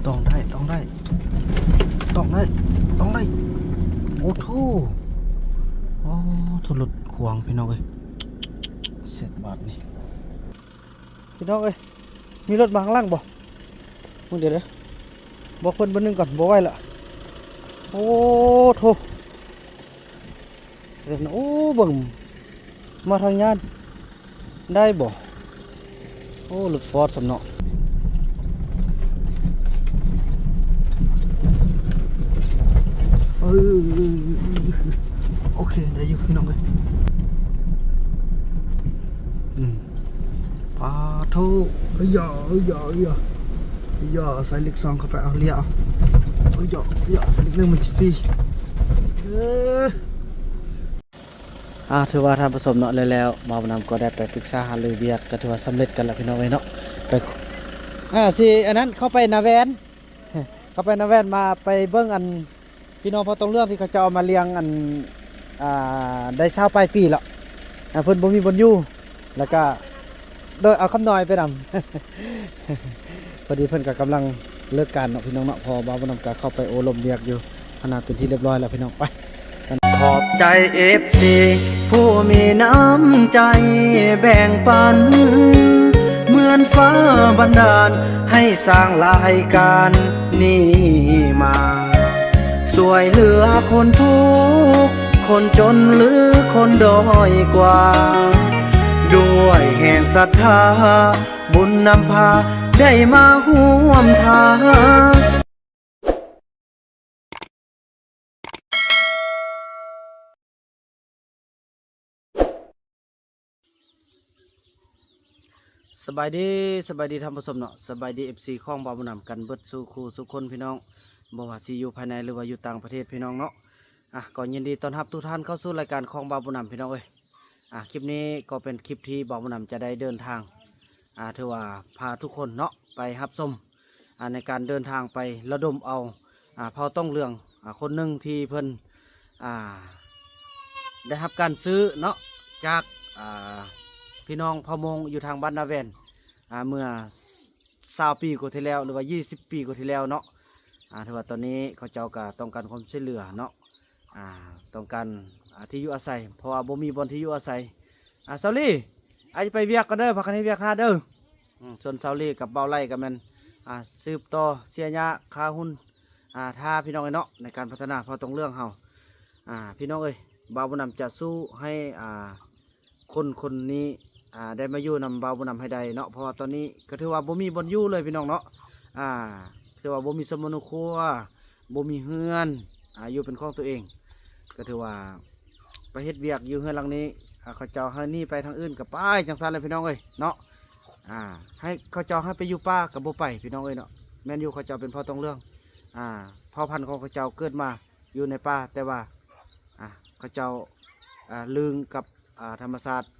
ต้องได้ต้องได้ต้องได้ต้องได้โอ้โหโอ้ทุลุดขวางพี่น้องเอ้ยเสร็จบาทนี่พี่น้องเอ้ยมีรถมาข้างล่างบ่มึงเดี๋ยวเลยบอกเพิ่นเบอร์หนึ่งก่อนบอกไว้ละโอ้โถเสร็จโอ้เบิ่งมาทางยานได้บ่โอ้รถฟอร์ดสำเนาะโอเคได้อยู่พี่น้องเลยปลาทูอย่าใส่เล็กซองเข้าไปเอาเลี้ยเอาอย่าใส่เล็กนึงมันจะฟรีถือว่าทำผสมเนาะแล้วมาบนำก็ได้ไปปรึกษาหารือเบียกก็ถือว่าสำเร็จกันแล้วพี่น้องเลยเนาะไปสิอันนั้นเข้าไปนาแวนเข้าไปนาแวนมาไปเบิ้งอันพี่น้องพอตรงเรื่องที่เขาจะเอามาเลี้ยงอันได้เช้าปลายปีแล้วเพิ่นบ่มีบนอยู่แล้วก็โดยเอาคำน้อยไปนำ พอดีเพิ่นก็กำลังเลิกการเนาะพี่น้องเนาะพอบ่าวบ่นำก็เข้าไปโอลมเรียกอยู่ขนาดเป็นที่เรียบร้อยแล้วพี่น้องไปขอบใจ FC ผู้มีน้ำใจแบ่งปันเหมือนฟ้าบันดาลให้สร้างรายการนี้มาช่วยเหลือคนทุกข์คนจนหรือคนด้อยกว่าด้วยแห่งศรัทธาบุญนำพาได้มาร่วมทางสบายดีท่านผู้ชมเนาะสบายดี FC ข้องบ่าวบุญนำกันเบิดสู่คู่สู่คนพี่น้องบ่ว่าสิอยู่ภายในหรือว่าอยู่ต่างประเทศพี่น้องเนาะก่อนยินดีต้อนรับทุกท่านเข้าสู่รายการของบ่าวบุญนำพี่น้องเอ้ยคลิปนี้ก็เป็นคลิปที่บ่าวบุญนำจะได้เดินทางถือว่าพาทุกคนเนาะไปรับชมในการเดินทางไประดมเอาเผาต้องเรื่องคนหนึ่งที่เพิ่นได้รับการซื้อเนาะจากพี่น้องพมงอยู่ทางบ้านนาแวนเมื่อ20 ปีกว่าที่แล้วหรือว่า20 ปีกว่าที่แล้วเนาะถือว่าตอนนี้เขาเจ้าก็ต้องการความช่วยเหลือเนาะต้องการที่อยู่อาศัยเพราะว่าบ่มีบอนที่อยู่อาศัยเซาลี่อาจจะไปเวียกกันเด้อพักกันให้เวียกท่าเด้อส่วนเซาลี่กับเบาไล่กับมันสืบต่อเสียยาคาหุ้นท่าพี่น้องเนาะในการพัฒนาพอตรงเรื่องเฮาพี่น้องเอ้ยบ่าวบุญนำจะสู้ให้คนนี้ได้มาอยู่นำบ่าวบุญนำให้ได้เนาะเพราะว่าตอนนี้ก็ถือว่าบ่มีบอนอยู่เลยพี่น้องเนาะถือว่าบ่มีสมนุครัวบ่มีเฮือนอยู่เป็นของตัวเองก็ถือว่าไปเฮ็ดเวียกอยู่เฮือนหลังนี้เขาเจ้าให้นี่ไปทางอื่นกับไปจังซั่นเลยพี่น้องเอ้ยเนาะให้เขาเจ้าให้ไปอยู่ป่ากับบ่ไปพี่น้องเอ้ยเนาะแม่นอยู่เขาเจ้าเป็นพ่อต้องเรื่องเผ่าพันธุ์ของเขาเจ้าเกิดมาอยู่ในป่าแต่ว่าเขาเจ้าลืงกับธรรมศาสตร์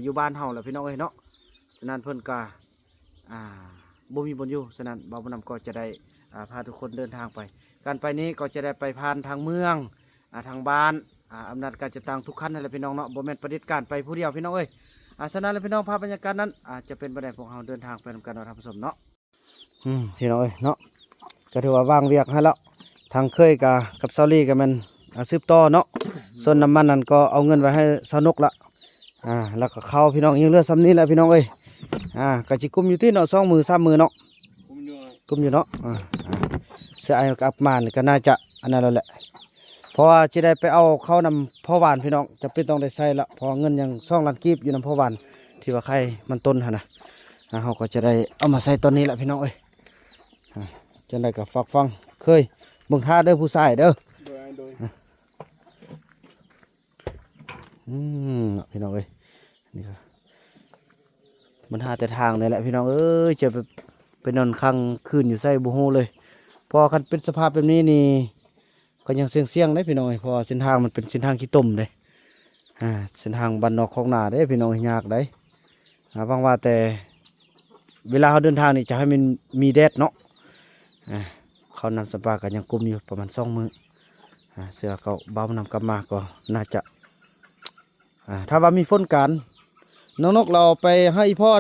อยู่บ้านเฮาแหละพี่น้องเอ้ยเนาะฉะนั้นเพิ่นก็บ่มีบนอยู่ฉะนั้นบ่าวบุญนำก็จะได้พาทุกคนเดินทางไปการไปนี้ก็จะได้ไปผ่านทางเมืองทางบ้านอำนาจการจัดตั้งทุกขั้นนั่นแหละพี่น้องเนาะบ่แม่นประดิษฐ์การไปผู้เดียวพี่น้องเอ้ยฉะนั้นแล้วพี่น้องภาพบรรยากาศนั้นจะเป็นประเด็นของเราเดินทางไปนำกันเราทำผสมเนาะพี่น้องเอ้ยเนาะก็ถือว่าวางเวียกให้แล้วทางเคยกับเซาลี่กับมันซื้อต่อเนาะส่วนน้ำมันนั่นก็เอาเงินไว้ให้สนุกละแล้วก็เข้าพี่น้องยังเลือดซ้ำนี้แหละพี่น้องเอ้ยกะจิกุมอยู่ที่เนาะ2 มือ 3 มือเนาะกุมอยู่เนาะเสียไอ้กับมานก็น่าจะอันนั้นแล้วแหละเพราะว่าจะได้ไปเอาเข้านำพ่อหวานพี่น้องจะเป็นต้องได้ใส่ละพอเงินยัง2 ล้านกีบอยู่นำพ่อหวานที่ว่าใครมันต้นฮะนะเขาก็จะได้เอามาใส่ตอนนี้แหละพี่น้องเอ้ยจะได้กับฟังเคยเบิ่งท่าเด้อผู้ชายเด้อพี่น้องเอ้ยนี่ครับมันหาแต่ทางนี่แหละพี่น้องเอ้ยจะไปนอนค้างคืนอยู่ใส่บุหูเลยพอคันเป็นสภาพแบบนี้นี่ก็ยังเสี่ยงได้พี่น้องพอเส้นทางมันเป็นเส้นทางขี้ต้มเลยเส้นทางบ้านนอกของนาได้พี่น้องยากได้ฟังว่าแต่เวลาเขาเดินทางนี่จะให้มันมีแดดเนาะเขานำสปากันยังกุมอยู่ประมาณ2 มื้อเสือเขาเบานำกลับมาก็น่าจะถ้าว่ามีฝนกันน้องนกเราไปให้พ่อ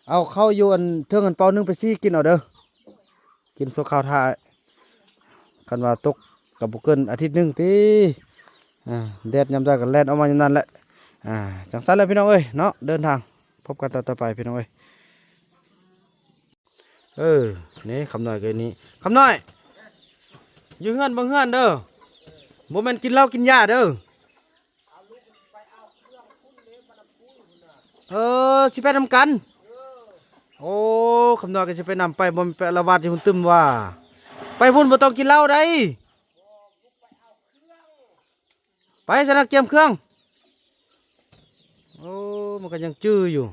เอาเข้าโยนเท่าเงินเปานึงไปซี่กินเอาเด้อกิ กินโซข้าวท่ากันว่าตกกับบุกเกินอาทิตย์หนึงติแดดยามใดก็แล่นออกมายามนั้นแหละจังซั่นแหละพี่น้องเอ้ยเนาะเดินทางพบกันต่อไปพี่น้องเอ้ยนี่คำน้อยก็นี้คำน้อยอยู่เฮือนบ่เฮือนเด้อบ่แม่นกินเหล้ากินยาเด้อสิไปนำกันโอ้คำน้อยก็สิไปนำไปบ่ไปละวาดที่มันตึมว่าไปพุ่นบ่ต้องกินเหล้าได้ไปสนักเตรียมเครื่องโอ้มันก็ยังจื้ออยู่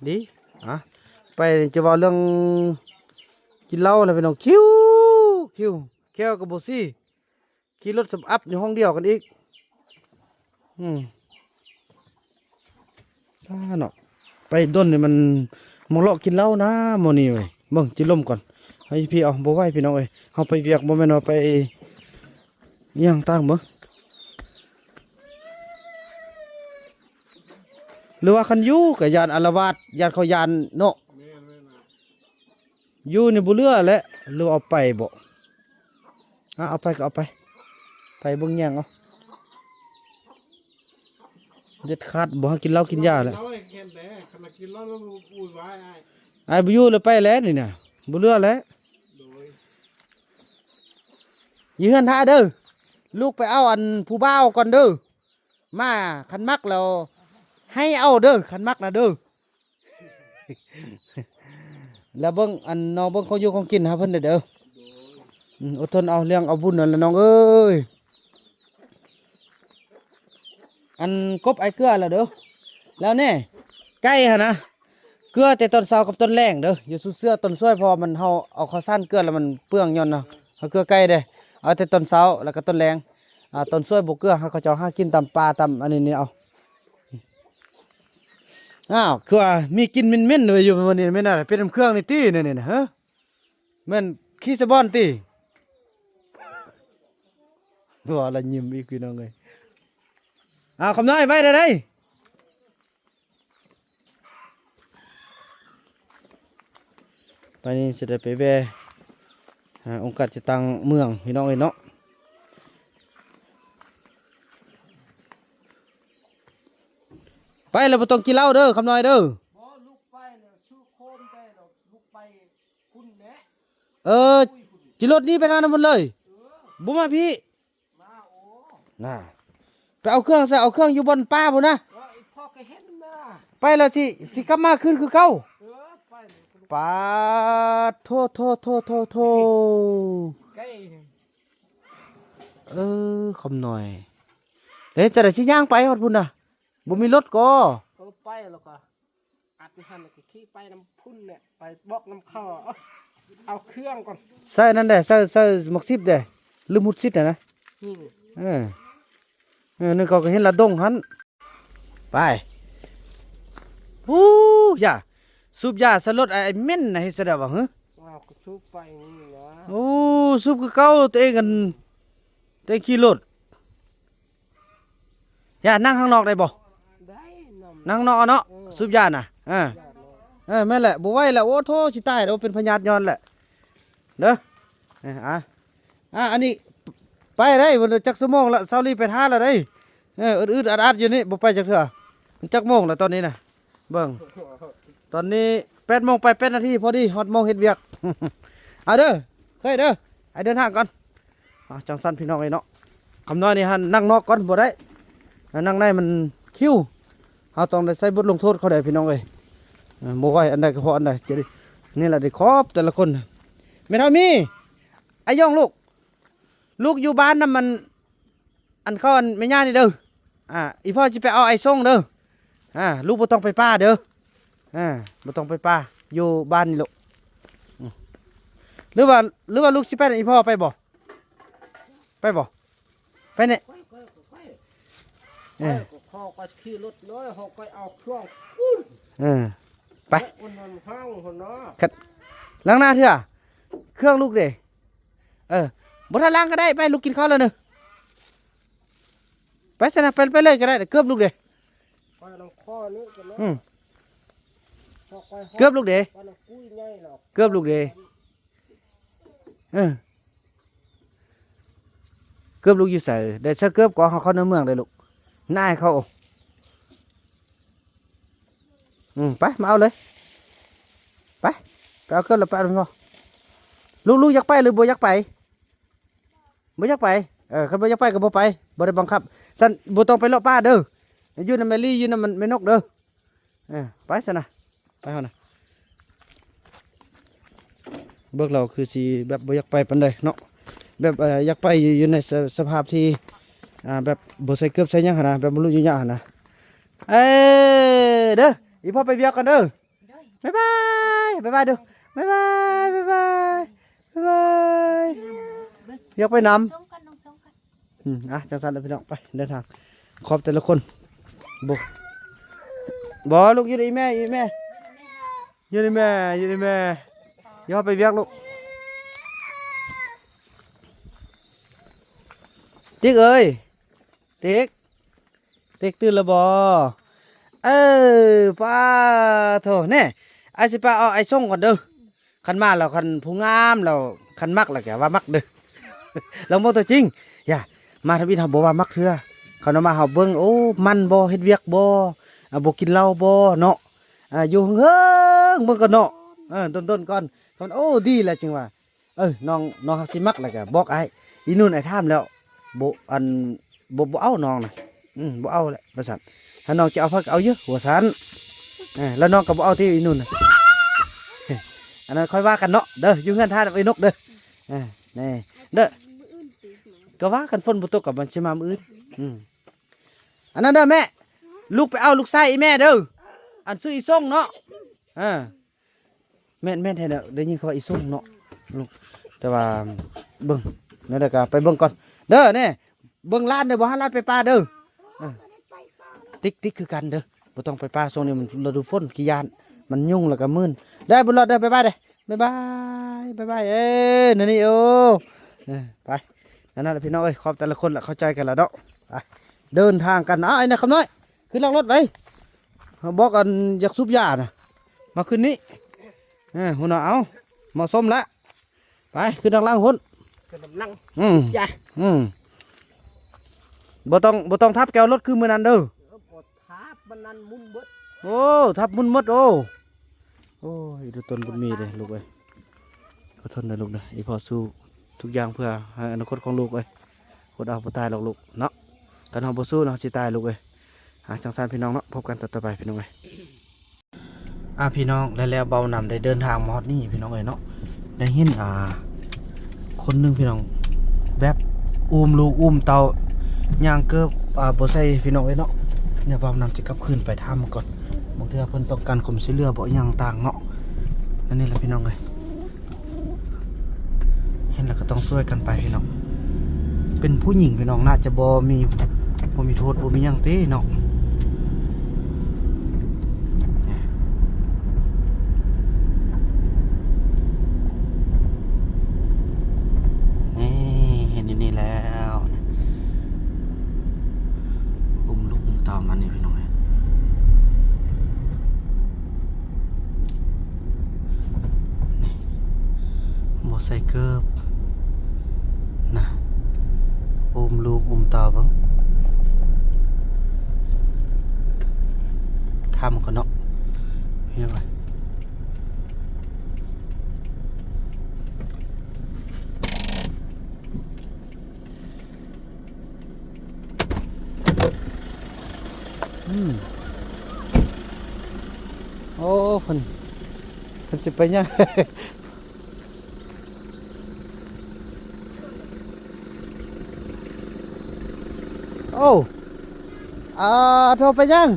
ดีไปจะบอกเรื่องกินเหล้าอะไรไปน้องคิวแก้วกับโบซี่ขี่รถสำอัพอยู่ห้องเดียวกันอีกเนาะไปด้นเนี่ยมันมองเลาะกินเหล้านะโมนี่เว้ยเบิ่งจิลมก่อนให้พี่เอาบ่ไหวพี่น้องเอ้ยเฮาไปเวียกบ่แม่นว่าไปย่างตั้งบ่หรือว่าคันอยู่กับยานอารวาสยานเขายานเนาะอยู่ในบุเรือแหละหรือเอาไปบ่เอาไปก็เอาไปเบิ่งแย่งเอาเด็ดขาดบ่ให้กินเหล้ากินยาแหละไอ้บุอยู่เลยไปแล้วนี่น่ะบุเรือแล้วยืนท่าเด้อลูกไปเอาอันผู้บ่าวก่อนเด้อมาคันมักแล้วให้เอาเด้อขันมักนะเด้อ แล้วเบิ้งอันน้องเบิ้งเขาอยู่ของกินหาเพิ่นเด้ออดทนเอาเรื่องเอาบุญนั่นละน้องเอ้ยอันกบไอ้เกลือแล้วเด้อแล้วเนี่ยใกล้ฮะนะเกลือแต่ต้นเสากับต้นแรงเด้ออยู่สุดเสื้อต้นซ้วยพอมันเฮาเอาข้าวสั้นเกลือแล้วมันเปลืองย้อนเนาะเอาเกลือใกล้เด้เอาแต่ต้นเสาแล้วก็ต้นแรงต้นซ้วยบ่เกลือเขาจะหากินตามป่าตามอันนี้เอาคือว่ามีกินเม่นๆเลยอยู่วันนี้ไม่น่าเป็นน้ำเครื่องในตี้เนี่ยนะฮะแม่นขี้สะบอนตี้ตัวอะไรยิ้มอีกพี่น้องเลยคำน้อยไว้ได้ไปนี่จะได้ไปแวะองค์การจะตั้งเมืองพี่น้องเลยเนาะไปแล้วบ่ต้องกินเหล้าเด้อคำน้อยเด้อลูกไปเนี่ยชื่อโคมได้ดอกลูกไปคุณแหนจิรถนี้ไปนานหมดเลยบุมาพี่มาโอ้น่ะไปเอาเครื่องใส่เอาเครื่องอยู่บนป้าพุ่นนะพ่อก็เห็นมาไปแล้วสิกลับมาขึ้นคือเก่าไปปาโทคำน้อยเดี๋ยวจะได้สิย่างไปฮอดพุ่นน่ะบ่มีรถก็ไปแล้วก็อัดไปหันแล้วก็ขี่ไปน้ำพุ่นเนี่ยไปบอกน้ำข้าวเอาเครื่องก่อนใส่นั่นแหละใส่หมกซิบเด้ลืมหุดซิดนะนึกก็เห็นละดงหันไปยาสูบยาสลดไอ้เม่นนะเฮ็ดซะได้บ่ฮะก็สูบไปนี่นะสูบคือเก่าตัวเองกันได้ขี่รถอย่านั่งข้างนอกได้บ่นั่งนอกเนาะสูบยาน่ะแม่นแหละบ่ไหวแล้วโอ้โทสิตายแล้วเป็นพยาธิย้อนแหละเด้ออันนี้ไปได้บ่จักชั่วโมงละเช้านี้ไปหาแล้วได้อึดๆอัดๆอยู่นี่บ่ไปจักเทื่อมันจักโมงแล้วตอนนี้น่ะเบิ่งตอนนี้8 โมงไป8 นาทีพอดีฮอดโมงเฮ็ดเวียกเอาเด้อเคยเด้อให้เดินทางก่อนจังซั่นพี่น้องเอ้ยเนาะคำน้อยนี่หั่นนั่งนอกก่อนบ่ได้นั่งในมันคิวเราต้องได้ใส่บทลงโทษเขาได้พี่น้องเอ้ยบ่ไหวอันใดก็เพราะอันใดจะได้นี่แหละได้ครอบแต่ละคนไม่เท่ามีไอ้ย่องลูกอยู่บ้านน่ะมันอันเขาอันไม่ย่านี่เด้ออีพ่อจะไปเอาไอ้ส่งเด้อลูกบ่ต้องไปป้าเด้อบ่ต้องไปป้าอยู่บ้านนี่ลูกหรือว่าลูกสิไปอีพ่อไปบ่ไปเนี่ยพ่อก็ขี่รถเลยเขาก็เอาเครื่องไปล้างหน้าเถอะเครื่องลูกเด้บ่ทันล้างก็ได้ไปลูกกินข้าวแล้วเนอะไปซะนะไปเลยก็ได้เกือบลูกเด้เกือบลูกเด้เกือบลูกเด้ เออเกือบลูกอยู่ใส่ได้เสื้อเกือบก่อนเขาเข้าในเมืองเลยลูกน่ายเขาไปมาเอาเลยไปเอาเกือบแล้วไปเอาพ่อลูกอยากไปหรือบ่อยากไปบ่อยากไปคันบ่อยากไปก็บ่ไปบ่ได้บังคับสั่นบ่ต้องไปเลาะป่าเด้ออยู่นำแมลี่อยู่นำมันแม่นกเด้อไปซะนะไปเฮานะเบิกเราคือสิแบบบ่อยากไปปานใดเนาะแบบอยากไปอยู่ในสภาพที่แบบบ่ใส่เกือบใส่หยังหั่นนะแบบบ่รู้อยู่หยังหั่นนะเด้ออีพ่อไปเวียกกันเด้อบ๊ายบายบ๊ายบายเด้อบ๊ายบายบ๊ายบายบ๊ายบายอยากไปนำจังสันเลยพี่น้องไปเดินทางขอบแต่ละคนบ่ลูกอยู่ในแม่อยู่ในแม่อยู่ในแม่อยู่ในแม่อย่าไปเวียกลูกติ๊กเอ้ยติ๊กตื่นแล้วบ่ป้าโถแน่ไอ้สิป้าเอาไอ้ส่งก่อนเด้อคันมาแล้วคันผู้งามแล้วคันมักแล้วแกว่ามักเด้อเราโมตัวจริงอย่ามาทวีทำบ่ว่ามักเถื่อเขานำมาเฮาเบิ่งโอ้มันบ่เฮ็ดเวียกบ่บ่กินเหล้าบ่เนาะอยู่เฮิงเบิ่งก่อนเนาะต้นก่อนเขาโอ้ดีแหละจริงว่าน้องฮักสิมักแล้วก็บอกไอ้อีนู่นไอ้ถามแล้วบ่บ่เอาน้องน่ะบ่เอาแหละว่าซั่นถ้าน้องจะเอาพักเอาเยอะหัวซั่นแล้วน้องก็บ่เอาที่อีนู่นน่ะอันนั้นค่อยว่ากันเนาะเด้ออยู่เฮือนท่าไอ้นกเด้อนี่เด้อก็ว่ากันฝนบ่ตกกับมันสิมามื้ออื่นอันนั้นเด้อแม่ลูกไปเอาลูกไส้อีแม่เด้ออันซื้ออีส่งเนาะแม่นแท้เด้อได้ยินเขาว่าอีส่งเนาะลูกแต่ว่าเบิ่งนั่นแหละก็ไปเบิ่งก่อนเด้อแน่เบิ่งร้านเด้อบ่หาร้านไปป่าเด้อติ๊กคือกันเด้อบ่ต้องไปป่าช่วงนี้มันฤดูฝนขี้ยานมันยุ่งแล้วก็มึนได้บุญรอดเด้อบ๊ายบายเด้บ๊ายบายนั่นนี่โอ้ไปนั่นแหละพี่น้องเอ้ยขอบแต่ละคนละเข้าใจกันแล้วเนาะเดินทางกันไอ้นะคำน้อยขึ้นลังรถไปบอกกันอยากซุบยานะมาขึ้นนี้หัวหน้าเอาเหมาะสมแล้วไปขึ้นทางล่างหุ่นขึ้นล่างยาบ่ต้องทับแก้วรถคือมือนันเด้อทับมันนันมุนเบิดโอ้ทับมุนมดโอ้ยดูต้นบุญมีเลยลูกเอ้ยขอทนนะลูกนะอีพอสู้ทุกอย่างเพื่อให้อนาคตของลูกเอ้ยคนเอาบ่ตายหรอกลูกเนาะกันเอาบ่สู้เนาะสิตายลูกเอ้ยจังซั่นพี่น้องเนาะพบกันต่อไปพี่น้องเอ้ยพี่น้องแล้วเบานำได้เดินทางมาฮอดนี่พี่น้องเอ้ยเนาะได้เห็นคนนึงพี่น้องแบบลูกเตาย่างเกือบบ่ใส่พี่น้องเอ้ยเนาะเนี่ยเบานำจะกลับคืนไปถ้ำก่อนบางเทื่อเพิ่นต้องการข่มสิเรือบ่อย่างต่างเนาะอันนี้แหละพี่น้องเอ้ยเห็นแล้วก็ต้องช่วยกันไปพี่น้องเป็นผู้หญิงพี่น้องน่าจะบ่มีโทษบ่มีหยังเด้เนาะนี่เห็นนี่แล้วลูกเต่ามันนี่พี่น้องเอ้ยนี่บ่ใส่เกิบนะลูกเต่าบ้างทำกันเนาะพี่น้องเอ้ยโอ้เพิ่นสิไปยัง โอ้โทรไปยัง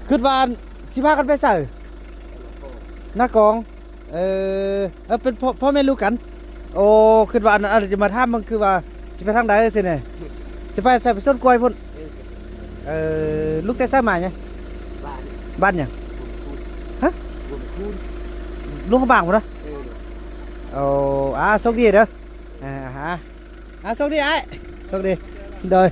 ขึ้นวานสิพากันไปใส่หน้ากองเป็นพ่อแม่ลูกกันโอ้ขึ้นวานอะไรจะมาท่ามันคือว่าสิไปทางใดสิเนี่ยสิไปใส่ไปส้นกล้วยพุ่นลูกแต่ใส่มาไงบ้านยังฮะลุงเขาบางพุ่นนะโอ้โชคดีเด้อโชคดีไอ้โชคดีđời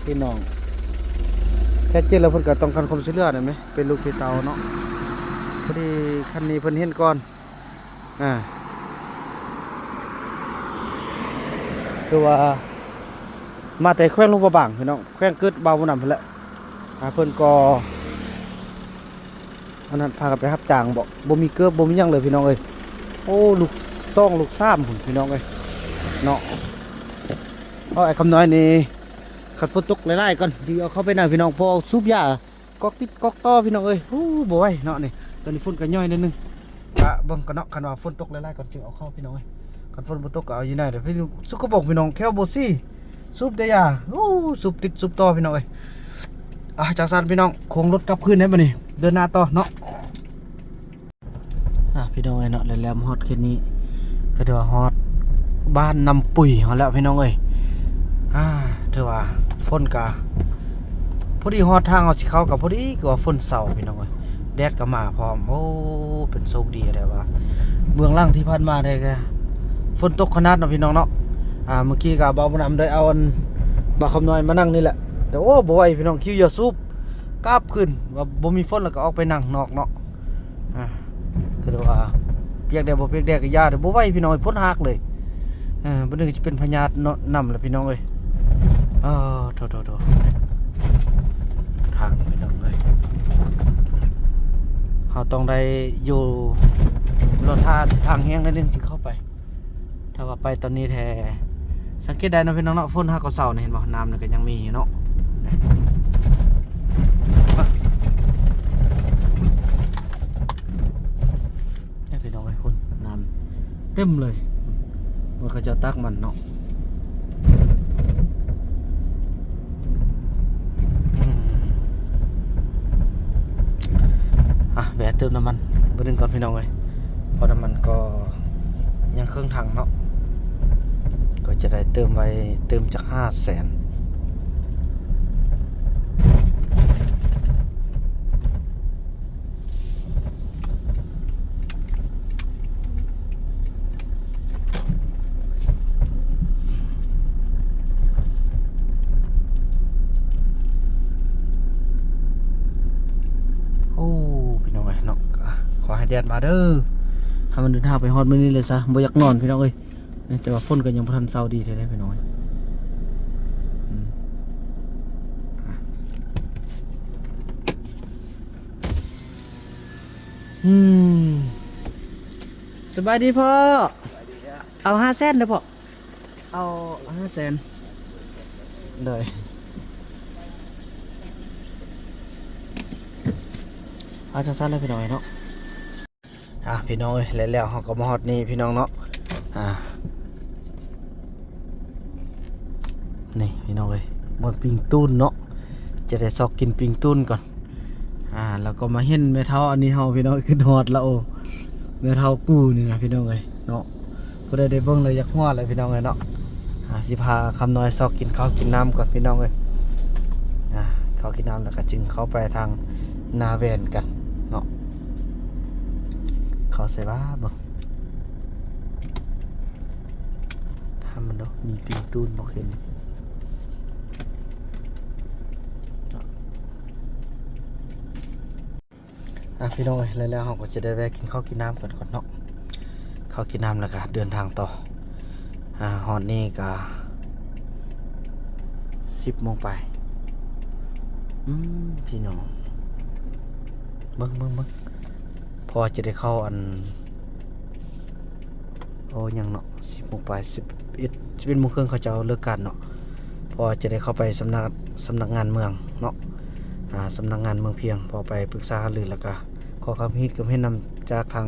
พี่น้องแค่เจอแล้วเพิ่นก็ต้องการความช่วยเหลือได้ไหมเป็นลูกพี่เตาเนาะ พอดีคันนี้เพิ่นเห็นก่อนคือว่ามาแต่แขวงลงประบางพี่น้องแขวงเกิดเบาบ่นำเพิ่นแหละเพิ่นก็อันนั้นพากันไปรับจ้างบ่มีเกิบบ่มีหยังเลยพี่น้องเอ้ยโอ้ลูกซ่องลูกซ้ำพุ่นพี่น้องเอ้ยเนาะไอ้คำน้อยนี่ขัดฝนตกหลายๆก่อนที่เอาเข้าไปนั่งพี่น้องพอซุบยาก๊อกติดก๊อกต่อพี่น้องเอ้ยโอ้บ่ไหวเนาะนี่ตอนนี้ฝนก็ย่อยนิดนึงเบิ่งกันเนาะคันว่าฝนตกหลายๆก่อนจึงเอาเข้าพี่น้องเอ้ยคันฝนบ่ตกก็เอาอยู่ได้เด้อพี่สุกบอกพี่น้องแค่บ่ซี่ซุบได้ยาโอ้ซุบติดซุบต่อพี่น้องเอ้ยจากซั่นพี่น้องโค้งรถกลับคืนได้บ่นี่เดินหน้าต่อเนาะพี่น้องเอ้ยเนาะแล้วฮอดคืนนี้ก็ถือว่าฮอดบ้านนำปุ๋ยเฮาแล้วพี่น้องเอ้ยถือว่าฝนกะพอดีฮอดทางเอาสิเข้ากับพอดีก็ว่าฝนเศร้าพี่น้องเอ้ยแดดก็มาพร้อมโอ้เป็นโชคดีได้ว่าเบื้องล่างที่ผ่านมาได้แกฝนตกขนาดเนาะพี่น้องเนาะเมื่อกี้ก็เบาบ่นำได้เอาอันบ่คำน้อยมานั่งนี่แหละแต่โอ้บ่ไหวพี่น้องคิวอย่าสูบกราบขึ้นว่าบ่มีฝนแล้วก็ออกไปนั่งนอกเนาะก็เลยว่าเปียกแดดบ่เปียกแดดก็ยาแต่บ่ไหวพี่น้องพ้นหักเลยบ่นึกสิเป็นพญาติเนาะนำแหละพี่น้องเอ้ยโถทางพี่น้องเอ้ยเฮาต้องได้อยู่รถทางแห้งนิดนึงที่เข้าไปถ้าว่าไปตอนนี้แท้สังเกตได้นะพี่น้องเนาะฝนหักก็เศร้านี่เห็นบ่น้ำนี่ก็ยังมีอยู่เนาะนี่พี่น้องเอ้ยคุณน้ำเต็มเลยมันก็จะตักมันเนาะแวะเติมน้ำมันเบอร์หนึ่งก่อนพี่น้องเลยพอน้ำมันก็ยังเครื่องถังเนาะก็จะได้เติมไว้เติมจาก500,000ขอให้แดดมาเด้อให้มันเดินทางไปฮอดมื้อนี้เลยซะบ่อยากนอนพี่น้องเอ้ยแต่ว่าฝนก็ยังบ่ทันเซาดีแท้ๆพี่น้องสบายดีพ่อเอา500,000เด้อพ่อเอา500,000เลยเอาสั้นๆเลยพี่น้องเนาะพี่น้องเอ้ยแล้วเขาก็มาฮอดนี่พี่น้องเนาะนี่พี่น้องเอ้ยบนปิงตูนเนาะจะได้ซอกกินปิงตูนก่อนแล้วก็มาเห็นแม่เฒ่าอันนี้เฮาพี่น้องขึ้นฮอดแล้วแม่เฒ่ากูนี่นะพี่น้องเอ้ยเนาะบ่ได้เบิ่งเลยอยากฮอดเลยพี่น้องเอ้ยเนาะสิพาคำน้อยซอกกินข้าวกินน้ำก่อนพี่น้องเอ้ยข้าวกินน้ำแล้วก็จึงเข้าไปทางนาแวนกันเนาะเขาใส่บ้าบ่ทำมันเนาะมีปิงตูนบอกเห็นพี่น้องแล้วเราก็จะได้แวะกินข้าวกินน้ำก่อนเนาะข้าวกินน้ำแล้วก็เดินทางต่อฮอนนี่ก็10 โมงไปพี่น้องเบิ่งพอจะได้เข้าอันยังเนาะ10 โมงไป11 โมงครึ่งเขาจะเลิกการเนาะพอจะได้เข้าไปสำนักงานเมืองเนาะสำนักงานเมืองเพียงพอไปปรึกษาหารือแล้วก็ขอคำให้นำจากทาง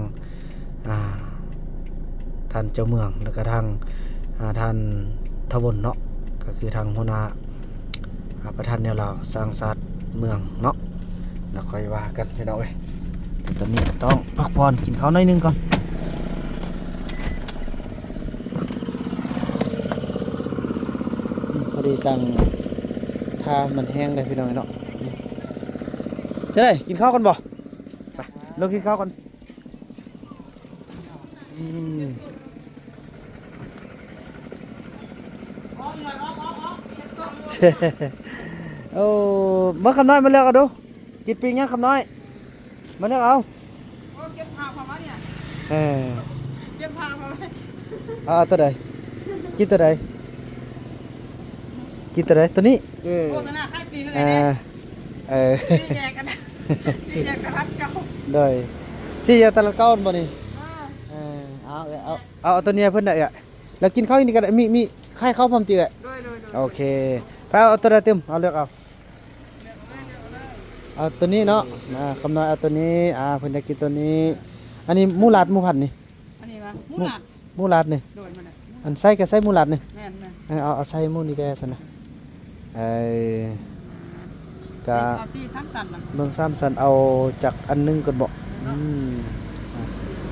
ท่านเจ้าเมืองแล้วก็ทางท่านทวนเนาะก็คือทางหัวหน้าประธานแนวเราสร้างศาสตร์เมืองเนาะแล้วค่อยว่ากันพี่น้องเอ้ยตอนนี้ต้องพักผ่อนกินข้าวหน่อยนึงก่อนพอดีตั้งถ้ามันแห้งเลยพี่น้องเนาะจะได้กินข้าวกันบ่ไปลงกินข้าวกันโอ้มาคำน้อยมาเลือกเอาดูกินปิ้งยังคำน้อยมาเลือกเอา โอ้เก็บผ้าพอมาเนี่ย เออ เก็บผ้าพอไหม เอาตัวใดกินตัวใดกินตัวใดตัวนี้ โอ้นั่นน่ะค่ายปีนเลย อ่า เนี่ย เออ ตีแยกกันนะตีแยกกันรัดเก่า ได้สิอย่าตะละก้อนบ่นี่ อ่า เอาตัวเนี้ยเพิ่นได้อ่ะแล้วกินข้าวอีกนี่ก็ได้มีไข่ข้าวพร้อมจื้ออ่ะ โดย โอเคไปเอาตัวใดเต็มเอาเลือกเอาตัวนี้เนาะคำน้อยเอาตัวนี้เพิ่นอยากกินตัวนี้ อันนี้หมูลาดหมูผัดนี่ อันนี้วะหมูหนัก หมูลาดนี่ โดยมันน่ะ อันไส้ก็ไส้หมูลาดนี่ แม่นแม่น เอาไส้หมูนี่แกซั่นนะกะ เอาตีซ้ำสันน่ะ เบิ่งซ้ำสันเอาจากอันหนึงก่อนบ่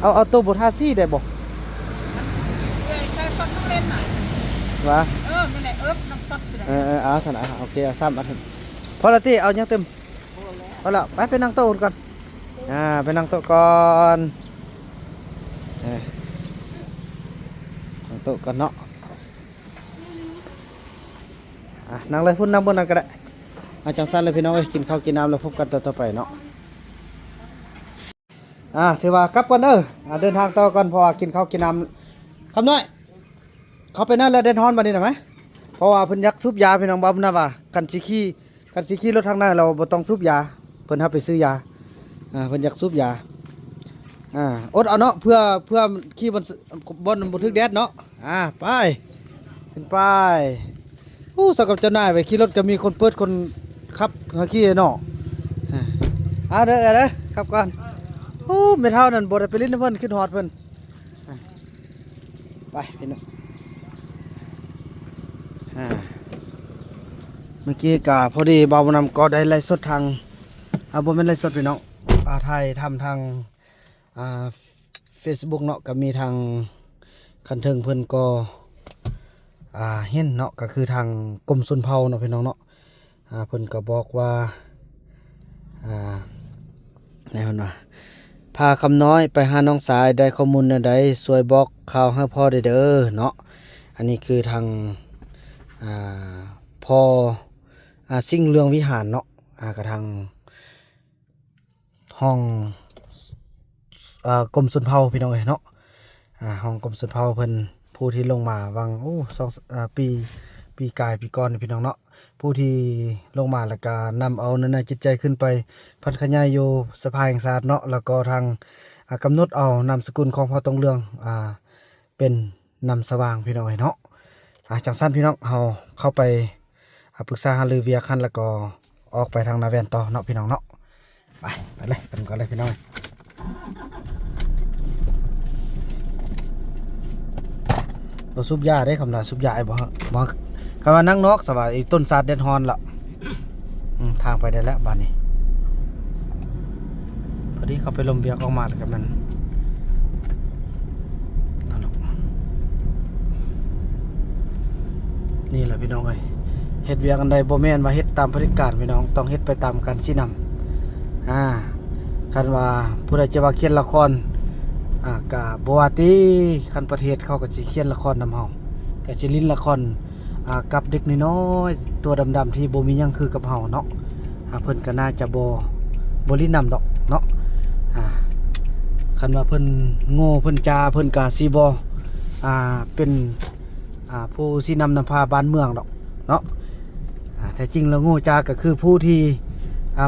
เอาตัวบ่ทาซี่ได้บ่ ใช้ฟักต้องเล่นหน่อยว ะ นั่นแหละน้ำซับสิได้ เอาซั่นโอเคเอาซ้ำอันนั้นพอละติเอายังเต็ม โอ้แล้ว เอาละไปนั่งโต๊ะก่อนไปนั่งโต๊ะก่อนนั่งโต๊ะก่อนเนาะนั่งเลยพุ่นนั่งบนนั้นก็ได้จังสั้นเลยพี่น้องเอ้ยกินข้าวกินน้ำแล้วพบกันต่อไปเนาะถือว่ากลับก่อนเด้อเดินทางต่อก่อนเพราะว่ากินข้าวกินน้ำคำน้อยเขาไปนั่นแล้วเดินฮอนมานี่หน่อยไหมเพราะว่าเพิ่นยักสูบยาพี่น้องบ้านะว่ากันสิขี้รถทางหน้าเราบ่ต้องสูบยาเพิ่นหาไปซื้อยาเพิ่นอยากสูบยาอดเอาเนาะเพื่อขี้บนบ่ถึกแดดเนาะไปขึ้นไปสักกับเจ้านายไปขี่รถก็มีคนเปิดคนขับขี่เนาะเด้อขับก่อนไม่เท่านั้นบ่ได้ไปลิ้นเพิ่นขึ้นฮอดเพิ่นไปพี่น้องเมื่อกี้ก็พอดีบ่าวนำก็ได้ไลฟ์สดทางบ่แม่นไลฟ์สดพี่น้องไทยทำทางFacebook เนาะก็มีทางคันเทิงเพิ่นก็เห็นเนาะก็คือทางกรมชลเผ่าเนาะพี่น้องเนาะเพิ่นก็บอกว่าไหนเพิ่นว่าพาคำน้อยไปหาน้องสายได้ข้อมูลใดช่วยบอกข่าวให้พ่อได้เด้อเนาะอันนี้คือทางพ่อสิ่งเรื่องวิหารเนาะกับทางห้องกรมชลเผ่าพี่น้องเอ้ยเนาะห้องกรมชลเผ่าเพิ่นผู้ที่ลงมาวังปีกายปีก่อนพี่น้องเนาะผู้ที่ลงมาแล้วก็นำเอานานาจิตใจขึ้นไปพัฒนาอยู่สภาแห่งชาติเนาะแล้วก็ทางกำหนดเอานามสกุลของพ่อตองเรืองเป็นนำสว่างพี่น้องเนาะจังสั้นพี่น้องเฮาเข้าไปปรึกษาหารือเวียคันแล้วก็ออกไปทางนาแวนต่อเนาะพี่น้องเนาะไปเลยกันก่อนเลยพี่น้องเราซุบยาได้คำนาซุบยาไอ้บ่คำว่านั่งนอกสบายต้นซาดเดนฮอนละทางไปได้แล้วบ้านนี้พอดีเขาไปลมเบียกออกมาแล้วกับมันนี่แหละพี่น้องเอ้ยเฮ็ดเวียกันใดบ่แม่นว่าเฮ็ดตามพฤติการพี่น้องต้องเฮ็ดไปตามการชี้นำคันว่าผู้ใดจะว่าเขียนละครกะบ่ว่าติคันประเทศเขาก็สิเขียนละครนำเฮาก็สิลิ้นละครกับเด็กน้อยๆตัวดำๆที่บ่มีหยังคือกับเฮาเนาะเพิ่นก็น่าจะบ่ลิ้นนำดอกเนาะคันว่าเพิ่นโง่เพิ่นจาเพิ่นก็สิบ่เป็นผู้สินำพาบ้านเมืองดอกเนาะแท้จริงแล้วโง่จาก็คือผู้ที่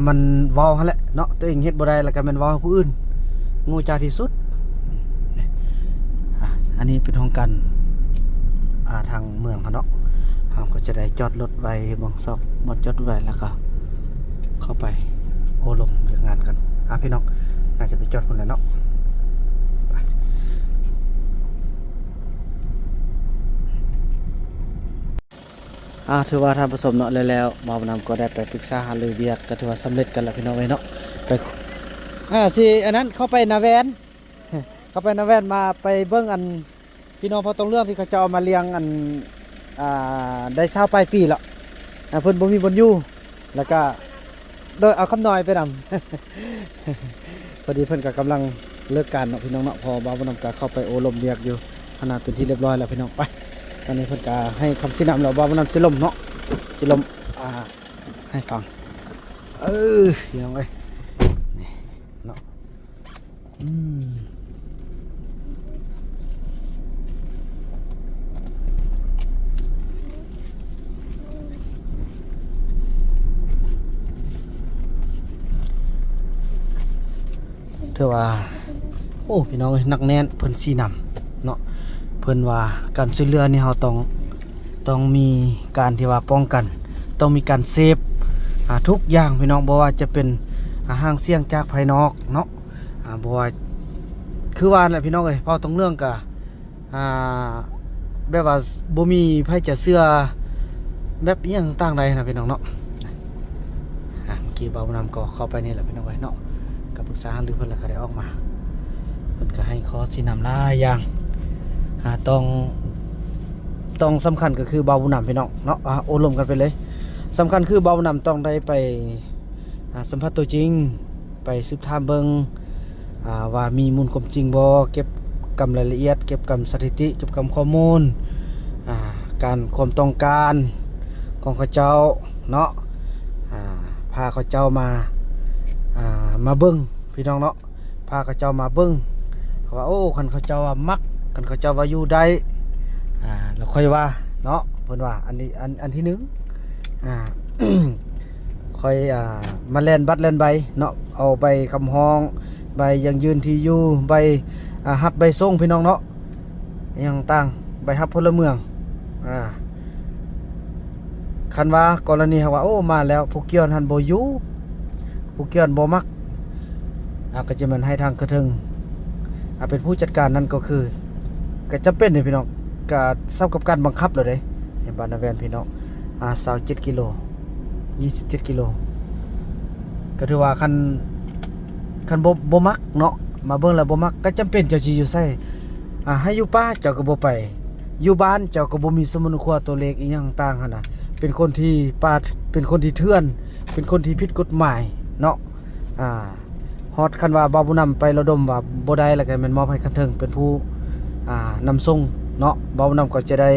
มันเว้าหั่นแหละเนาะตัวเองเฮ็ดบ่ได้แล้วก็แม่นเว้าให้ผู้อื่นโง่จาที่สุดอันนี้เป็นห้องกันทางเมืองเนาะเราก็จะได้จอดรถไว้บางซอกบนจอดไว้แล้วก็เข้าไปโอ้ลมเรื่องงานกันพี่น้องน่าจะไปจอดคนละเนาะถือว่าทำผสมเนาะแล้วบ่าวนำก็ได้ไปปรึกษาหารือเวียกก็ถือว่าสำเร็จกันแล้วพี่น้องเนาะไปสิอันนั้นเข้าไปนาแวนเข้าไปนาแวนมาไปเบิ้งอันพี่น้องพอตรงเรื่องที่เขาจะเอามาเลี้ยงอันได้20ปลายปีแล้วเพิ่นบ่มีบนอยู่แล้วก็โดยเอาคำน้อยไปนำ พอดีเพิ่นก็กำลังเลิกการเนาะพี่น้องเนาะพอบ่าวนำก็เข้าไปโอลมเวียกอยู่ขนาดเป็นที่เรียบร้อยแล้วพี่น้องไปตอนนี้เพิ่นก็ให้คำชี้นำเราบ่าวนำสิลมเนาะสิลมให้ฟังพี่น้องเอ้ยนี่เนาะ อืมถือว่าโอ้พี่น้องเอ้ยหนักแน่นเพิ่นชี้นำเนาะเพิ่นว่าการช่วยเหลือนี่เราต้องมีการที่ว่าป้องกันต้องมีการเซฟทุกอย่างพี่น้องบ่ว่าจะเป็นห่างเสียงจากภายนอกเนาะบ่ว่าคือว่าแหละพี่น้องเอ้ยพอต้องเรื่องกะแบบว่าบ่มีไผจะเชื่อแบบอิหยังต่างใดนะพี่น้องเนาะเมื่อกี้บ่าวนำก็เข้าไปนี่แหละพี่น้องเอ้ยเนาะก็ปรึกษาหรือเพิ่นแล้วก็ได้ออกมาเพิ่นก็ให้ข้อสินำหลายอย่างต้องสำคัญก็คือเบาบุญนำพี่น้องเนาะโอลมกันไปเลยสำคัญคือเบาบุญนำต้องได้ไปสัมผัสตัวจริงไปสืบถามเบิงว่ามีมูลความจริงบ่เก็บกำรายละเอียดเก็บกำสถิติเก็บกำข้อมูลการความต้องการของเขาเจ้าเนาะพาเขาเจ้ามาเบิ่งพี่น้องเนาะพาเขาเจ้ามาเบิ่งว่าโอ้คันเขาเจ้าว่ามักคันเขาเจ้าว่าอยู่ได้แล้วค่อยว่าเนาะเพิ่นว่าอันที่หนึ่งค่อยมาแล่นบัตรแล่นใบเนาะเอาใบคำฮ้องใบยังยืนที่อยู่ใบฮับใบส่งพี่น้องเนาะยังต่างใบฮับพลเมืองคันว่ากรณีว่าโอ้มาแล้วผู้เกี่ยวหันบ่อยู่ผู้เกี่ยวบ่มักก็จะมันให้ทางกระทึงเป็นผู้จัดการนั่นก็คือก็จำเป็นเลยพี่น้องก็ซ้ำกับการบังคับเลยเด้ในบ้านนาแวนพี่น้อง27กิโล27กิโลก็ถือว่าคันบ่มักเนาะมาเบิ่งแล้วบ่มักก็จำเป็นเจ้าสิอยู่ไสให้อยู่ป่าเจ้าก็บ่ไปอยู่บ้านเจ้าก็บ่มีสมุนครัวตัวเล็กอีหยังต่างหั่นน่ะเป็นคนที่ป่าเป็นคนที่เถื่อนเป็นคนที่ผิดกฎหมายเนาะฮอดคันว่าบ่าวผู้นำไประดมว่าบ่ได้แล้วก็แม่นมอบให้คันเทิงเป็นผู้นำส่งเนาะบ่าวนำก็จะได้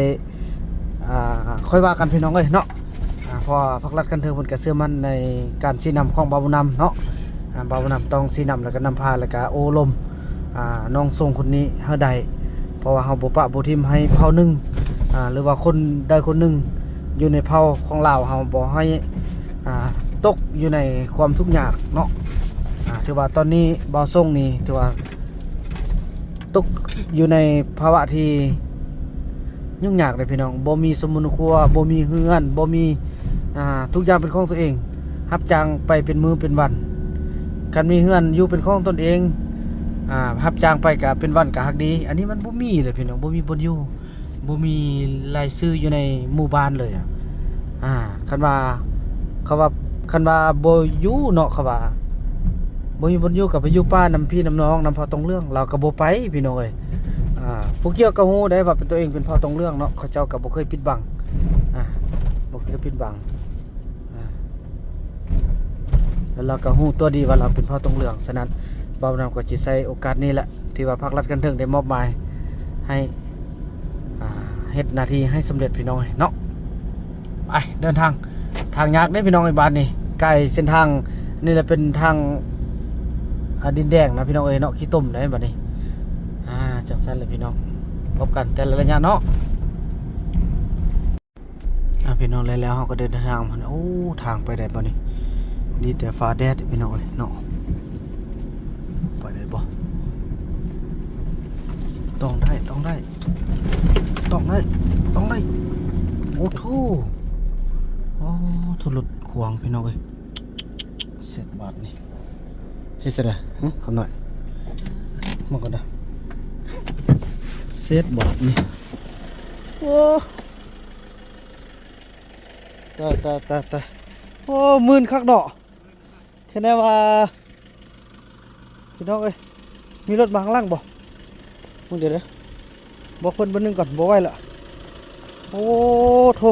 ค่อยว่ากันพี่น้องเอ้ยเนาะเพราะภาครัฐกันเทิงเพิ่นก็เชื่อมั่นในการชี้นำของบ่าวนำเนาะบ่าวนำต้องชี้นำแล้วก็นำพาแล้วก็โอ้ลมน้องส่งคนนี้เฮาได้เพราะว่าเฮาบ่ปะบ่ทิ่มให้เผ่าหนึงหรือว่าคนใดคนหนึงอยู่ในเผ่าของลาวเฮาบ่ให้ตกอยู่ในความทุกข์ยากเนาะถือว่าตอนนี้บ่าวส่งนี่ถือว่าตกอยู่ในภาวะที่ยุ่งยากเลยพี่น้องบ่มีสมุนครัวบ่มีเฮือนบ่มีทุกอย่างเป็นของตัวเองรับจ้างไปเป็นมื้อเป็นวันคันมีเฮือนอยู่เป็นของตนเองรับจ้างไปก็เป็นวันก็ฮักดีอันนี้มันบ่มีเลยพี่น้องบ่มีบ่อยู่บ่มีรายชื่ออยู่ในหมู่บ้านเลยคันว่าบ่อยู่เนาะเขาว่าบ่มีบ่อยู่ก็ไปอยู่ป่านำพี่นำน้องนำพ่อตรงเรื่องเราก็บ่ไปพี่น้องเอ้ยผู้เกี่ยวก็ฮู้ได้ว่าเป็นตัวเองเป็นพ่อตรงเรื่องเนาะเขาเจ้าก็บ่เคยปิดบังบ่เคยปิดบังแล้วเราก็ฮู้ตัวดีว่าเราเป็นพ่อตรงเรื่องฉะนั้นบ่าวนำก็สิใช้โอกาสนี้แหละที่ว่าภาครัฐกันเทิงได้มอบหมายให้เฮ็ดหน้าที่ให้สำเร็จพี่น้องเนาะไปเดินทางยากเด้พี่น้องไอ้บ้านนี่ใกล้เส้นทางนี่แหละเป็นทางดินแดงนะพี่น้องเอ้ยเนาะขี้ต้มได้บัดนี้จังซั่นเลยพี่น้องพบกันแต่ละระยะเนาะพี่น้องแล้วเฮาก็เดินทางมันโอ้ทางไปได้บ่นี่นี่แต่ฟ้าแดดพี่น้องเอ้ยเนาะไปได้บ่ต้องได้โอ้โธ่ทุลุดขวางพี่น้องเอ้ยเสร็จบาทนี่เฮ็ดซะได้คำหน่อยมาก่อนนะเซตบาทนี่โอ้ตายโอ้มื่นคักดอกแค่ไหนว่าพี่น้องเอ้ยมีรถมาข้างล่างบ่มึงเดี๋ยวบอกเพิ่นบ่นึงก่อนบ่ไหวละโอ้โธ่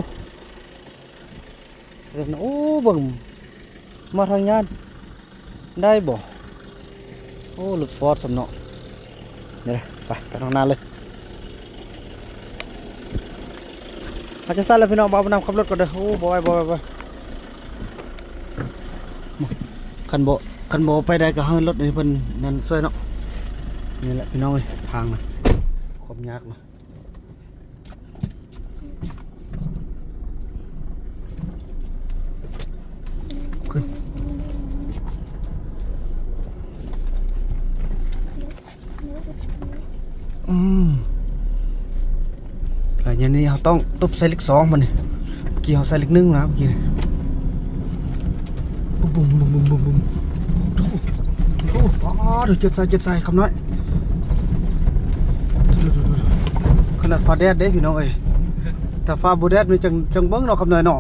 เสร็จโอ้เบิ่งมาทางยานได้บ่โอ้รถฟอร์ดสำเนาะเดี๋ยวไปทางนั้นเลยอาจจะสั้นเลยพี่น้องบ่าวนำขับรถก่อนเด้อโอ้บ่ไหวคันบ่ไปได้ก็ให้รถนี่เพิ่นนั่นช่วยเนาะ นี่แหละพี่น้องเอ้ยทางนะความยากนะขึ้นแล้วอย่างนี้เราต้องตบใส่ลิก2มันนี่เมื่อกี้เราใส่ลิก1นะเมื่อกี้นี่บุ้มบุ้มบุ้มบุ้มบุ้มบุ้มโอ้โหเดี๋ยวเจ็ดใส่คำน้อยขนาดฟ้าแดดเด้พี่น้องเอ้ยแต่ฟ้าบ่แดดนี่จังเบิ่งเนาะคำน้อยเนาะ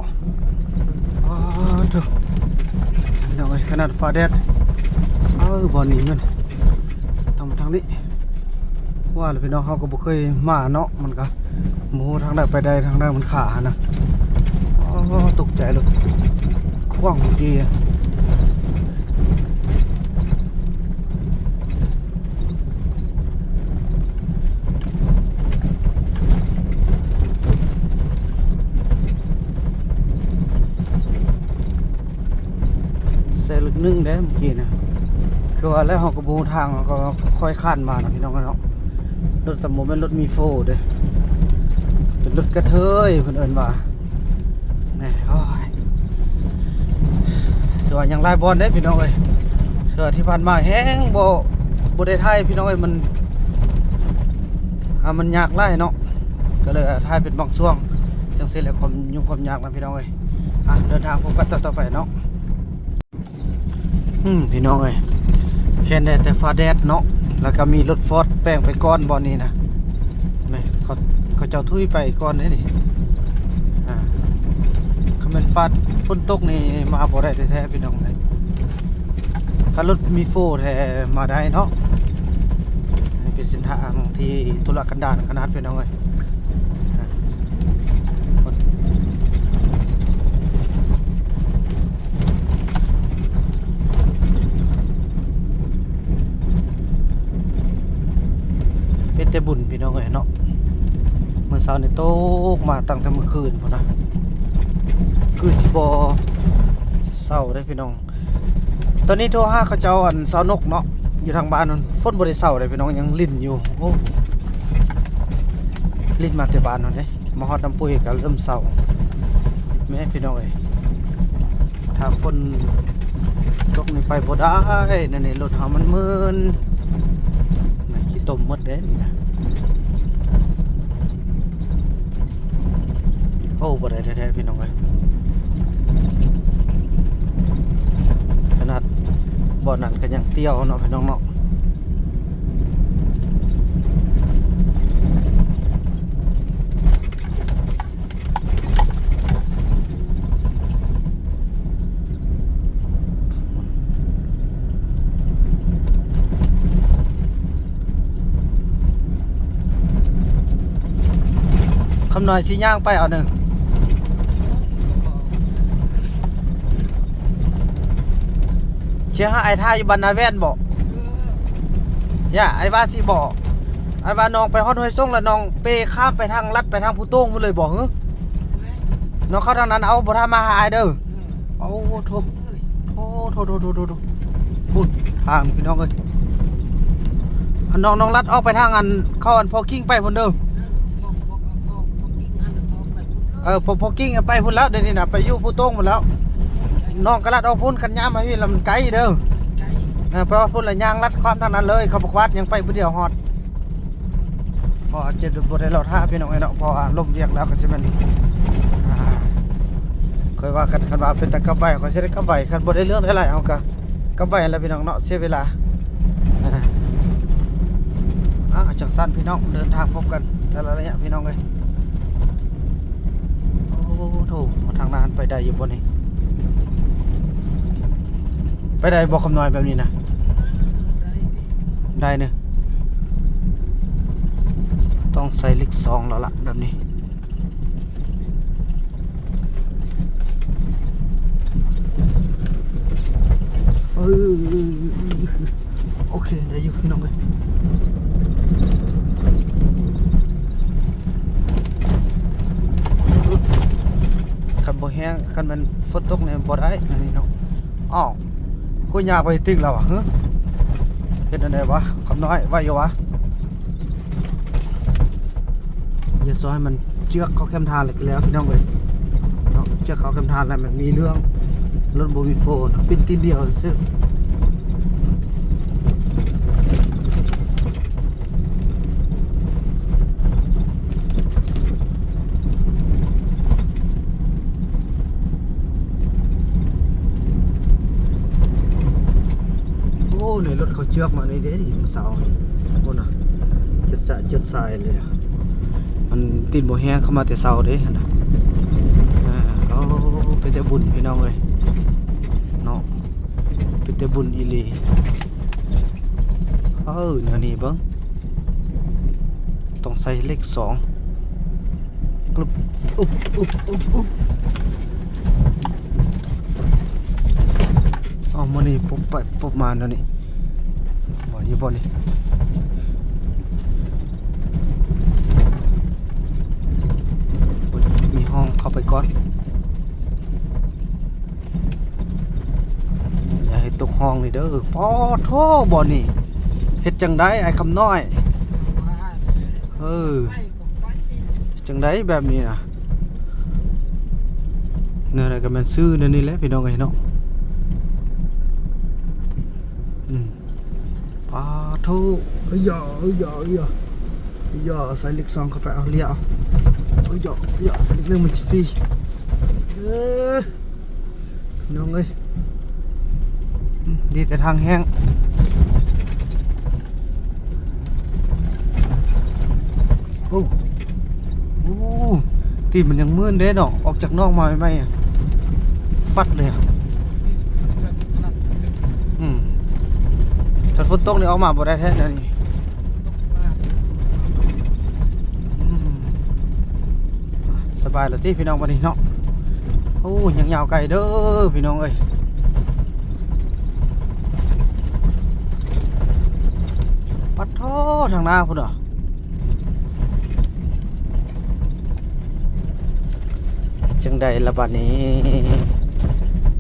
เด้อพี่น้องเอ้ยขนาดฟ้าแดดบ่อนี้มันทางนี้ว่าแล้วพี่น้องเฮาก็บ่เคยมาเนาะมันก็หมูทางใดไปใดทางใดมันขานะตกใจเลยคว้างเมื่อกี้เซลึกนึงเด้เมื่อกี้นะคือว่าแล้วเฮาก็บ่ฮู้ทางก็ค่อยข้านมานะพี่น้องเนาะรถสมมุติเป็นรถมีโฟเด้อเป็นรถกระเทยเพิ่นเอิ้นว่าแหน่โอ้ยส่วนยังหลายบอลเด้พี่น้องเอ้ยเทื่อที่ผ่านมาแฮงบ่ได้ถ่ายพี่น้องเอ้ยมันยากหลายเนาะก็เลยถ่ายเป็นบางช่วงจังซี่แหละความยากนะพี่น้องเอ้ยเดินทางพบกันต่อไปเนาะพี่น้องเอ้ยแค่ได้แต่ฟ้าแดดเนาะแล้วก็มีรถฟอร์ดแป้งไปก้อนบอลนี้นะแม่เขาเจ้าทุยไปก้อนนี่นี่เขาเป็นฟาดฝนตกนี่มาบ่ได้แท้ๆพี่น้องเลยถ้ารถมีโฟแท้มาได้เนาะนี่เป็นเส้นทางที่ทุรกันดารขนาดพี่น้องเลยเป็นแต่บุญพี่น้องเอ้ยเนาะเมื่อเช้านี่ตกมาตั้งแต่เมื่อคืนพุ่นนะคือสิบ่เศร้าได้พี่น้องตอนนี้โทรหาเขาเจ้าอันเสานกเนาะอยู่ทางบ้านนั่นฝนบ่ได้เศร้าเลยพี่น้องยังลิ้นอยู่โอ้ลิ้นมาแต่บ้านนั่นเด้มาฮอดน้ำปุ้ยก็เริ่มเศร้าแม่พี่น้องเอ้ยถ้าฝนตกนี่ไปบ่ได้นั่นนี่รถเฮามันมึนขี้ต้มหมดเด้นี่นะโอ้บ่ได้แท้ๆพี่น้องเอ้ยขนาดบ่อนั้นก็ยังเตี้ยวเนาะพี่น้องเนาะคำหน่อยสิย่างไปเอาหนึ่งเชื่อไอ้ท่าอยู่บรรณาแว่นบอกอย่าไอ้ว่าสิบอกไอ้ว่าน้องไปฮอดห้วยส่งแล้วน้องเปข้ามไปทางลัดไปทางผู้โต้งพุ่นเลยบอกเฮ้ยน้องเข้าทางนั้นเอาบ่ทามาหาไอ้เด้อเอาโทบุญทางพี่น้องเอ้ยน้องลัดออกไปทางอันเข้าอันพอกิ้งไปพุ่นเด้อพอกิ้งไปพุ่นแล้วเดี๋ยวนี้นะไปอยู่ผู้โต้งหมดแล้วน้องกระลัดเอาพุ่นกันย่ามาพี่ลำไกลเด้อเพราะว่าพุ่นละย่างลัดความทางนั้นเลยเขาบอกวัดยังไปผู้เดียวฮอดพอเจ็ดบุตรเราท่าพี่น้องไอ้เนาะพอลมเรียกแล้วก็จะมันเคยว่ากันว่าเป็นตะกบใบเขาจะได้กบใบกันบ่ได้เรื่องได้ไรเอากบใบแล้วพี่น้องเนาะเสียเวลาจังสั้นพี่น้องเดินทางพบกันแต่ละระยะพี่น้องเลยโอ้โถมาทางนั้นไปได้อยู่บนนี้ไปได้บอกคำน้อยแบบนี้นะได้เนี่ยต้องใส่ลิก2แล้วล่ะแบบนี้โอเคได้อยู่พี่น้องเลยคันบ่แห้งคันมันฝนตกเนี่ยบ่ได้อันนี้เนาะอ้าวกูอยากไปตึกแล้วอ่ะเฮ็ดอันใดวะค ำน้อยว่าอยู่วะอย่าซอยมันเชือกเขาแคมทานเลยก็แล้วพี่น้องเลยเนาะเชือกเขาแคมทานแล้วมันมีเรื่องรถโบมีโฟนเป็นตีนเดียวซื้อในรถเขาเชือกมาในเด้ดิเสาโอ้น่ะเจ็ดสายเลยอ่ะมันติดบ่แห้งเข้ามาแต่เสาเด้นะเอาไปแต่บุญพี่น้องเลยเนาะไปแต่บุญอีหลีเนี่ยนี่เบิ่งต้องใส่เลข2กลุบอุ๊บอ๋อมื้อนี้ปุ๊บไปปุ๊บมาแล้วนี่บ่อยู่บ่นี่มีห้องเข้าไปก่อนอย่าให้ตกห้องนี่เด้อปอโทบ่นี่เฮ็ดจังได๋ไอ้คำน้อยจังได๋แบบนี้น่ะเนี่ยอะไรก็แม่นซื้อนั่นนี่แหละพี่น้องเอ้ยเนาะปาทูอย่าใส่เล็ก2เข้าไปเอาเลี้ยเอาอย่าใส่เล็ก1มันสิฟรีน้องเอ้ยดีแต่ทางแห้งโอ้ตีมันยังมื่นเด้เนาะออกจากนอกมาไหมฟัดเลยถ้าฝนตกนี่ออกมาบ่ได้แท้นี่สบายแล้วที่พี่น้องวันนี้เนาะโอ้ยังยาวไกลเด้อพี่น้องเอ้ยปัดท่อทางหน้าพุ่นเหรอจังใดละบัดนี้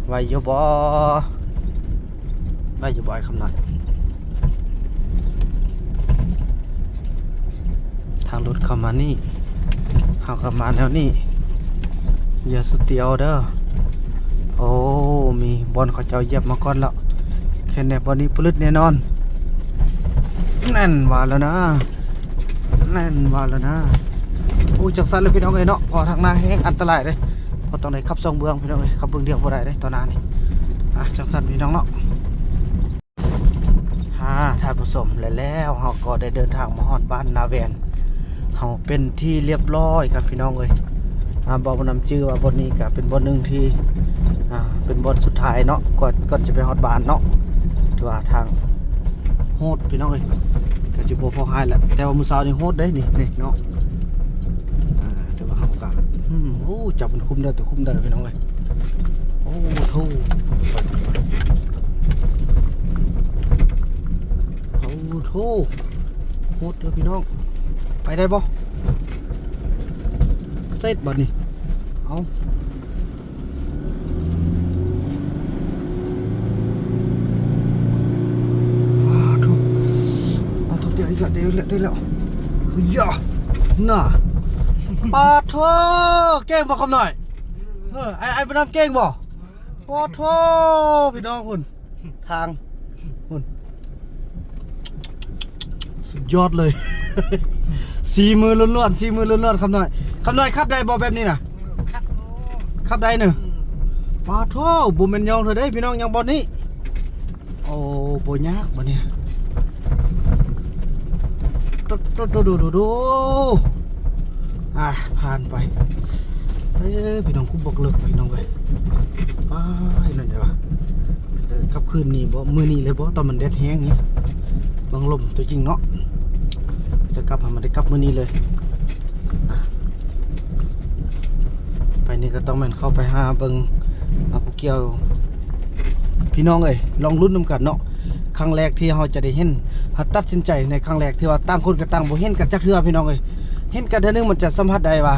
ไว้อยู่บ่ไอ้คำนั้นทางรถเข้ามานี่เข้ามาแนวนี้อย่าสุดเดียวเด้อโอ้มีบอลเขาเจ้าเหยียบมาก่อนแล้วแค่ในบอลนี้ปลึดแน่นอนแน่นว่าแล้วนะโอ้จักสันเลยพี่น้องเอ้ยเนาะพอทางหน้าแห้งอันตรายเลยพอตรงไหนขับ2เบื้องพี่น้องเอ้ยขับเบื้องเดียวบ่ได้เลยตอนนั้นนี่จักสันพี่น้องเนาะท่านผู้ชมแล้วเราก็ได้เดินทางมาฮอดบ้านนาแวนเราเป็นที่เรียบร้อยครับพี่น้องเอ้ยบอกนำชื่อว่าบนนี้ก็เป็นบนหนึ่งที่เป็นบนสุดท้ายเนาะก่อนจะไปฮอดบ้านเนาะถือว่าทางโหดพี่น้องเอ้ยก็สิบ่พอหายแหละแต่ว่ามื้อเช้านี่โหดได้นี่เนาะแต่ว่าเฮาก็จับมันคุมได้แต่คุมได้พี่น้องเอ้ยโอ้โธ่โหดเด้อพี่น้องไปได้บ่เสร็จบัดนี้เอาตัวเดียวอีกแล้วเดี๋ยวแล้วย่าน่ะปาโถเก่งบ่คำหน่อยไอ้ไปนำเก่งบ่ปาโถพี่น้องคุณทางคุณสุดยอดเลย4 มือล้วนๆคำหน่อยขับได้บ่แบบนี้น่ะขับได้เนอะปาโถบ่แม่นยองเธอได้พี่น้องยังบ่นี้โอ้บ่ยากบ่เนี่ยดูผ่านไปพี่น้องคุ้มบอกเลิกพี่น้องเลยนั่นเดี๋ยวจะกลับคืนนี้บ่มื้อนี้เลยบ่ตอนมันแดดแห้งเงี้ยบางลมตัวจริงเนาะจะกลับมันได้กลับมื้อนี้เลยไปนี่ก็ต้องแม่นเข้าไปหาเบิ่งผู้เกี่ยวพี่น้องเอ้ยลองลุ้นนำกันเนาะครั้งแรกที่เราจะได้เห็นตัดสินใจในครั้งแรกที่ว่าต่างคนก็ต่างบ่เห็นกันจักเทื่อพี่น้องเอ้ย เห็นกันเทื่อนึงมันจะสัมผัสได้ว่า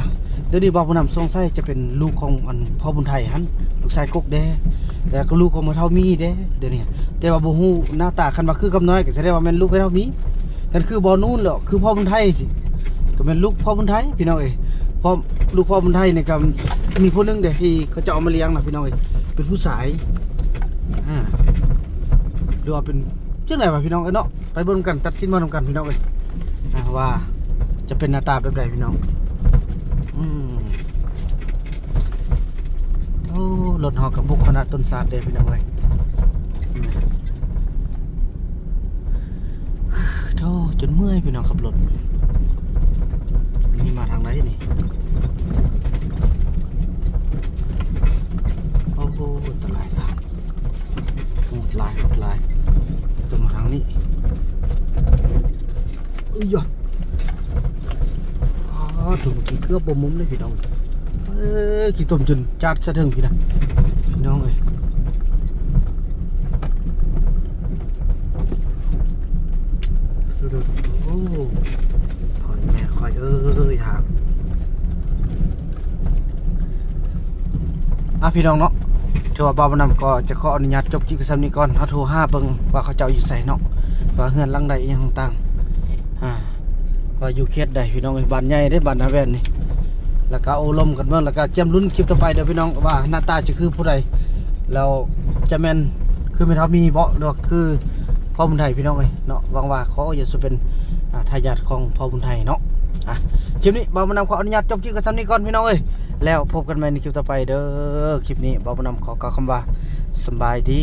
เดี๋ยวนี้บ่าวผู้นำทรงไส้จะเป็นลูกของอันพ่อบุญไทยหันลูกชายกกแด้แล้วก็ลูกของพ่อเฒ่ามีเด้เดี๋ยวนี้แต่ว่าบ่ฮู้หน้าตาคันว่าคือกับน้อยก็แสดงว่าแม่นลูกพ่อเฒ่ามีกันคือบ่นู่นแล้วคือพ่อบุญไทยสิก็แม่นลูกพ่อบุญไทยพี่น้องเอ้ยพ่อลูกพ่อบุญไทยนี่ก็มีผู้หนึงเด้ที่เขาจะเอามาเลี้ยงน่ะพี่น้องเอ้ยเป็นผู้ชายหรือว่าเป็นจังได๋วะพี่น้องเอ้ยเนาะไปเบิ่งกันตัดสินมานํกันพี่น้องเอ้ยว่าจะเป็นหน้าตาแบบใดพี่น้องโอ้รถเฮากับบุกคณะต้นศาสตร์เด้พี่น้องเอ้ยโธ่จนเมื่อยพี่น้องขับรถนี่มาทางไหนนี่โอ้โหอันตรายทางโหดลายจะมาทางนี้อุ้ยยอดถึงกี่เกือบบ่มุมเลยพี่น้องกี่ต้มจนจัดสะดึงพี่น้องเอ้ยดูโอ้ถอยแม่คอยทางพี่น้องเนาะถือว่าบ่าวบ่นำก็จะขออนุญาตจบคลิปซ้ำนี้ก่อนเฮาโทรหาเบิ่งว่าเขาเจ้าอยู่ไสเนาะว่าเฮือนหลังใดอีหยังต่างๆว่าอยู่เขตใดพี่น้องเอ้ยบ้านใหญ่เด้บ้านนาแว่นนี่แล้วก็โอ้ลมกันเบิ่งแล้วก็เตรียมลุ้นคลิปต่อไปเด้อพี่น้องว่าหน้าตาจะคือผู้ใดแล้วจะแม่นคือแม่เฒ่ามีบ่หรือว่าคือพ่อบุญไทยพี่น้องเอ้ยเนาะหวังว่าเขาจะเป็นทายาทของพ่อบุญไทยเนาะคลิปนี้บ่าวบ่นำขออนุญาตจบคลิปกันซ้ำนี้ก่อนพี่น้องเอ้ยแล้วพบกันใหม่ในคลิปต่อไปเด้อคลิปนี้บ่าวบ่นำขอกล่าวคำว่าสบายดี